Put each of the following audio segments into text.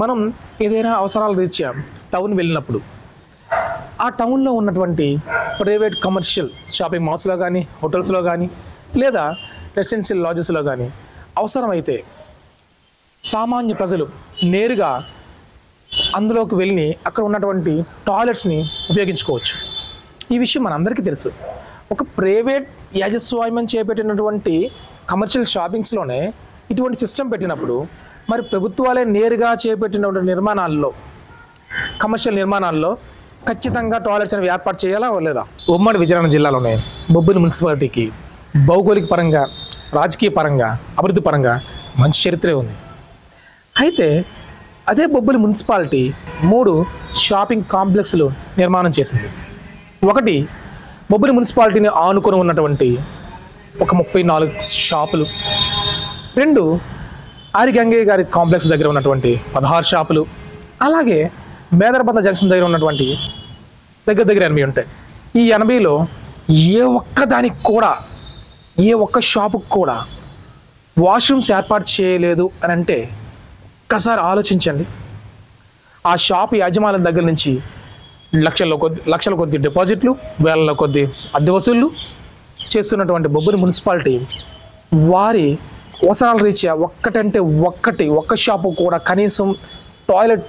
మనం ఏదైనా అవసరాల రీత్యా టౌన్ వెళ్ళినప్పుడు ఆ టౌన్లో ఉన్నటువంటి ప్రైవేట్ కమర్షియల్ షాపింగ్ మాల్స్లో కానీ హోటల్స్లో కానీ లేదా రెసిడెన్షియల్ లాడ్జెస్లో కానీ అవసరమైతే సామాన్య ప్రజలు నేరుగా అందులోకి వెళ్ళి అక్కడ ఉన్నటువంటి టాయిలెట్స్ని ఉపయోగించుకోవచ్చు. ఈ విషయం మనందరికీ తెలుసు. ఒక ప్రైవేట్ యాజస్వామ్యం చేపట్టినటువంటి కమర్షియల్ షాపింగ్స్లోనే ఇటువంటి సిస్టమ్ పెట్టినప్పుడు మరి ప్రభుత్వాలే నేరుగా చేపట్టినటువంటి నిర్మాణాల్లో కమర్షియల్ నిర్మాణాల్లో ఖచ్చితంగా టాయిలెట్స్ అనేవి ఏర్పాటు చేయాలా లేదా? ఉమ్మడి విజయనగరం జిల్లాలోనే బొబ్బిలి మున్సిపాలిటీకి భౌగోళిక పరంగా రాజకీయ పరంగా అభివృద్ధి పరంగా మంచి చరిత్రే ఉంది. అయితే అదే బొబ్బిలి మున్సిపాలిటీ 3 షాపింగ్ కాంప్లెక్స్లు నిర్మాణం చేసింది. ఒకటి బొబ్బిలి మున్సిపాలిటీని ఆనుకొని ఉన్నటువంటి ఒక 34 షాపులు, 2 ఆరిగంగయ్య గారి కాంప్లెక్స్ దగ్గర ఉన్నటువంటి 16 షాపులు, అలాగే మేదరబంద జంక్షన్ దగ్గర ఉన్నటువంటి దగ్గర 80 ఉంటాయి. ఈ 80లో ఏ ఒక్కదానికి కూడా ఏ ఒక్క షాపుకి కూడా వాష్రూమ్స్ ఏర్పాటు చేయలేదు అని అంటే ఒక్కసారి ఆలోచించండి. ఆ షాప్ యాజమాన్యం దగ్గర నుంచి లక్షల కొద్ది డిపాజిట్లు, వేల కొద్ది అద్దె వసూళ్ళు చేస్తున్నటువంటి బొబ్బిలి మున్సిపాలిటీ వారి అవసరాల రీత్యా ఒక్క షాపు కూడా కనీసం టాయిలెట్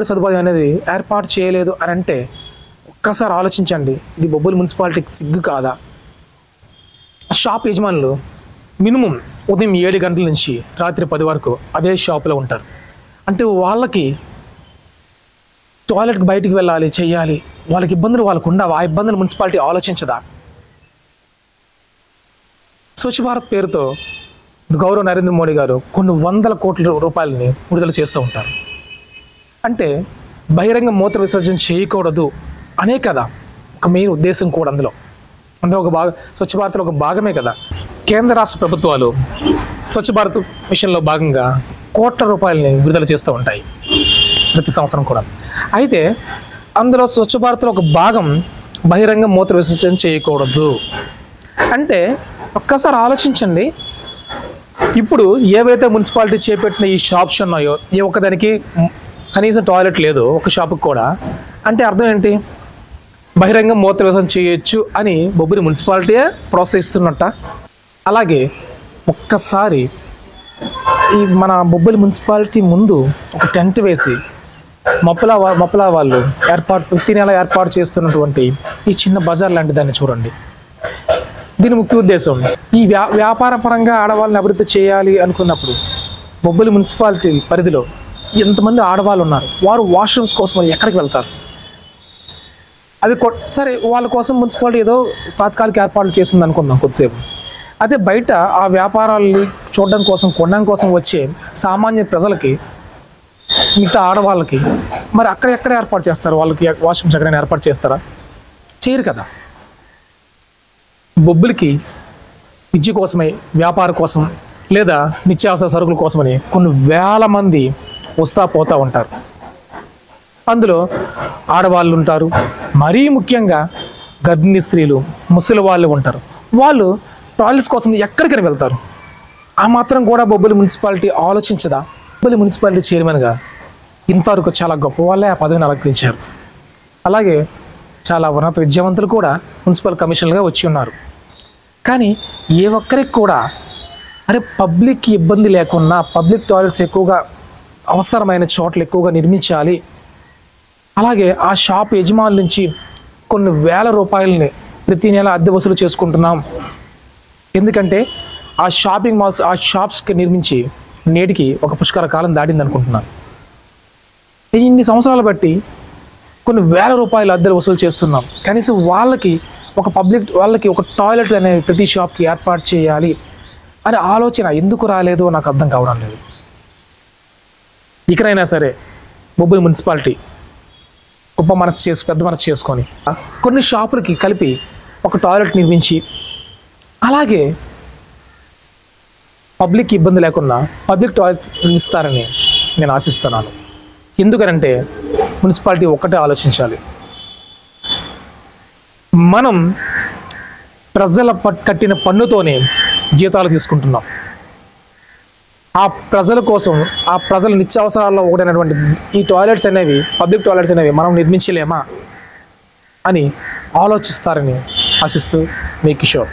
సదుపాయం అనేది ఏర్పాటు చేయలేదు అని అంటే ఒక్కసారి ఆలోచించండి. ఇది బొబ్బిలి మున్సిపాలిటీకి సిగ్గు కాదా? ఆ షాప్ యజమానులు మినిమం ఉదయం 7 గంటల నుంచి రాత్రి 10 వరకు అదే షాపులో ఉంటారు. అంటే వాళ్ళకి టాయిలెట్కి బయటికి వెళ్ళాలి, చెయ్యాలి, వాళ్ళకి ఇబ్బందులు వాళ్ళకు ఉండవు. ఆ ఇబ్బందులు మున్సిపాలిటీ ఆలోచించదా? స్వచ్ఛ భారత్ పేరుతో గౌరవ నరేంద్ర మోడీ గారు కొన్ని వందల కోట్ల రూపాయలని విడుదల చేస్తూ ఉంటారు. అంటే బహిరంగ మూత్ర విసర్జన చేయకూడదు అనే కదా ఒక మెయిన్ ఉద్దేశం కూడా. అందులో ఒక స్వచ్ఛ భారత్లో ఒక భాగమే కదా. కేంద్ర రాష్ట్ర ప్రభుత్వాలు స్వచ్ఛ భారత్ మిషన్లో భాగంగా కోట్ల రూపాయలని విడుదల చేస్తూ ఉంటాయి ప్రతి సంవత్సరం కూడా. అయితే అందులో స్వచ్ఛ భారత్లో ఒక భాగం బహిరంగ మూత్ర విసర్జన చేయకూడదు అంటే ఒక్కసారి ఆలోచించండి. ఇప్పుడు ఏవైతే మున్సిపాలిటీ చేపట్టిన ఈ షాప్స్ ఉన్నాయో ఏ ఒక్కదానికి కనీసం టాయిలెట్ లేదు ఒక షాపుకి కూడా. అంటే అర్థం ఏంటి? బహిరంగ మూత్ర విసర్జన చేయొచ్చు అని బొబ్బిలి మున్సిపాలిటీయే ప్రోత్సహిస్తున్నట్ట. అలాగే ఒక్కసారి ఈ మన బొబ్బిలి మున్సిపాలిటీ ముందు ఒక టెంట్ వేసి మప్పలా వాళ్ళు ప్రతి నెల ఏర్పాటు చేస్తున్నటువంటి ఈ చిన్న బజార్ లాంటి దాన్ని చూడండి. దీని ముఖ్య ఉద్దేశం ఈ వ్యాపార పరంగా ఆడవాళ్ళని అభివృద్ధి చేయాలి అనుకున్నప్పుడు బొబ్బిలి మున్సిపాలిటీ పరిధిలో ఎంతమంది ఆడవాళ్ళు ఉన్నారు, వారు వాష్రూమ్స్ కోసం ఎక్కడికి వెళ్తారు? అవి సరే వాళ్ళ కోసం మున్సిపాలిటీ ఏదో తాత్కాలిక ఏర్పాట్లు చేస్తుంది అనుకుందాం కొద్దిసేపు. అదే బయట ఆ వ్యాపారాలని చూడడం కోసం కొనడం కోసం వచ్చే సామాన్య ప్రజలకి, మిగతా ఆడవాళ్ళకి మరి ఎక్కడ ఏర్పాటు చేస్తారు? వాళ్ళకి వాష్రూమ్స్ ఎక్కడైనా ఏర్పాటు చేస్తారా? చేయరు కదా. బొబ్బిలికి విద్య కోసమై, వ్యాపారం కోసం లేదా నిత్యావసర సరుకుల కోసమని కొన్ని వేల మంది వస్తూ పోతూ ఉంటారు. అందులో ఆడవాళ్ళు ఉంటారు, మరీ ముఖ్యంగా గర్భిణీ స్త్రీలు, ముసలి వాళ్ళు ఉంటారు. వాళ్ళు టాయిలెట్స్ కోసం ఎక్కడికైనా వెళ్తారు. ఆ మాత్రం కూడా బొబ్బిలి మున్సిపాలిటీ ఆలోచించదా? బొబ్బిలి మున్సిపాలిటీ చైర్మన్గా ఇంతవరకు చాలా గొప్ప వాళ్ళే ఆ పదవిని అలంకరించారు. అలాగే చాలా ఉన్నత విద్యావంతులు కూడా మున్సిపల్ కమిషనర్గా వచ్చి ఉన్నారు. కానీ ఏ ఒక్కరికి కూడా పబ్లిక్కి ఇబ్బంది లేకున్నా పబ్లిక్ టాయిలెట్స్ ఎక్కువగా అవసరమైన చోట్ల ఎక్కువగా నిర్మించాలి, అలాగే ఆ షాప్ యజమానుల నుంచి కొన్ని వేల రూపాయలని ప్రతి నెల అద్దె వసూలు చేసుకుంటున్నాం, ఎందుకంటే ఆ షాపింగ్ మాల్స్ ఆ షాప్స్కి నిర్మించి నేటికి ఒక పుష్కర కాలం దాటింది అనుకుంటున్నాను. ఇన్ని సంవత్సరాలు బట్టి కొన్ని వేల రూపాయలు అద్దెలు వసూలు చేస్తున్నాం. కనీసం వాళ్ళకి ఒక టాయిలెట్ అనేది ప్రతి షాప్కి ఏర్పాటు చేయాలి అనే ఆలోచన ఎందుకు రాలేదో నాకు అర్థం కావడం లేదు. ఇకనైనా సరే బొబ్బిలి మున్సిపాలిటీ పెద్ద మనసు చేసుకొని కొన్ని షాపులకి కలిపి ఒక టాయిలెట్ నిర్మించి, అలాగే పబ్లిక్ ఇబ్బంది లేకుండా పబ్లిక్ టాయిలెట్ నిర్మిస్తారని నేను ఆశిస్తున్నాను. ఎందుకనంటే మున్సిపాలిటీ ఒక్కటే ఆలోచించాలి. మనం ప్రజల కట్టిన పన్నుతోనే జీతాలు తీసుకుంటున్నాం. ఆ ప్రజల కోసం, ఆ ప్రజల నిత్యావసరాల్లో ఒకటైనటువంటి ఈ టాయిలెట్స్ అనేవి, పబ్లిక్ టాయిలెట్స్ అనేవి మనం నిర్మించలేమా అని ఆలోచిస్తారని ఆశిస్తూ మీ కిషోర్.